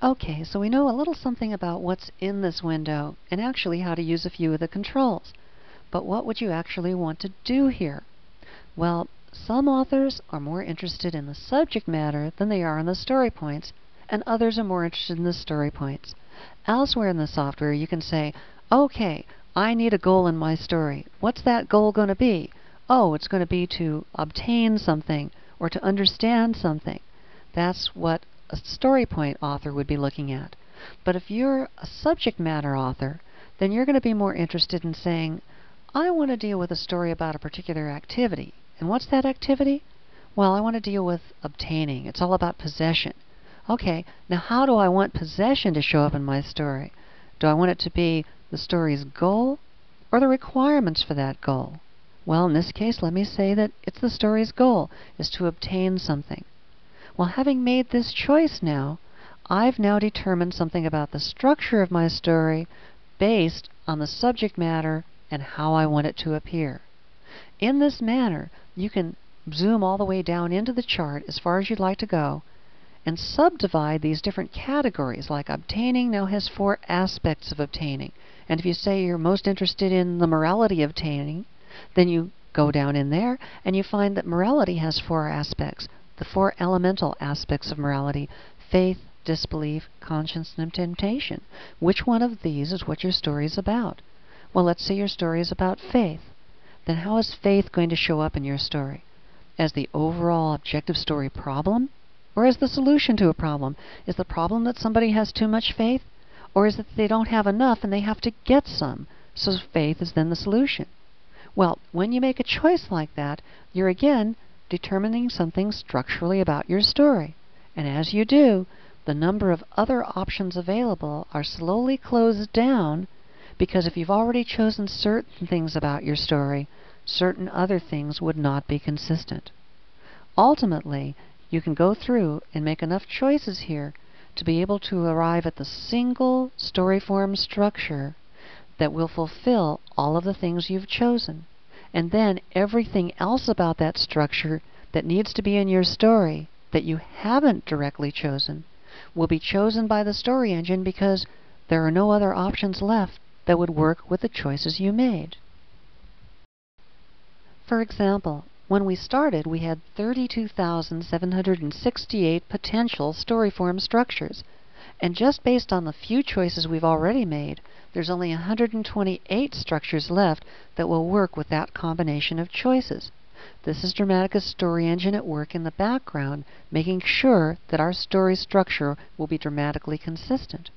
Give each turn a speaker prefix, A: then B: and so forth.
A: Okay, so we know a little something about what's in this window and actually how to use a few of the controls. But what would you actually want to do here? Well, some authors are more interested in the subject matter than they are in the story points, and others are more interested in the story points. Elsewhere in the software, you can say, okay, I need a goal in my story. What's that goal going to be? Oh, it's going to be to obtain something or to understand something. That's what a story point author would be looking at. But if you're a subject matter author, then you're going to be more interested in saying, I want to deal with a story about a particular activity. And what's that activity? Well, I want to deal with obtaining. It's all about possession. Okay, now how do I want possession to show up in my story? Do I want it to be the story's goal or the requirements for that goal? Well, in this case, let me say that it's the story's goal, is to obtain something. Well, having made this choice now, I've now determined something about the structure of my story based on the subject matter and how I want it to appear. In this manner, you can zoom all the way down into the chart as far as you'd like to go and subdivide these different categories, like obtaining now has 4 aspects of obtaining. And if you say you're most interested in the morality of obtaining, then you go down in there and you find that morality has 4 aspects. The 4 elemental aspects of morality: faith, disbelief, conscience, and temptation. Which one of these is what your story is about? Well, let's say your story is about faith. Then how is faith going to show up in your story? As the overall objective story problem? Or as the solution to a problem? Is the problem that somebody has too much faith? Or is it that they don't have enough and they have to get some? So faith is then the solution. Well, when you make a choice like that, you're again determining something structurally about your story. And as you do, the number of other options available are slowly closed down, because if you've already chosen certain things about your story, certain other things would not be consistent. Ultimately, you can go through and make enough choices here to be able to arrive at the single story form structure that will fulfill all of the things you've chosen. And then everything else about that structure that needs to be in your story that you haven't directly chosen will be chosen by the story engine, because there are no other options left that would work with the choices you made. For example, when we started, we had 32,768 potential story form structures. And just based on the few choices we've already made, there's only 128 structures left that will work with that combination of choices. This is Dramatica's story engine at work in the background, making sure that our story structure will be dramatically consistent.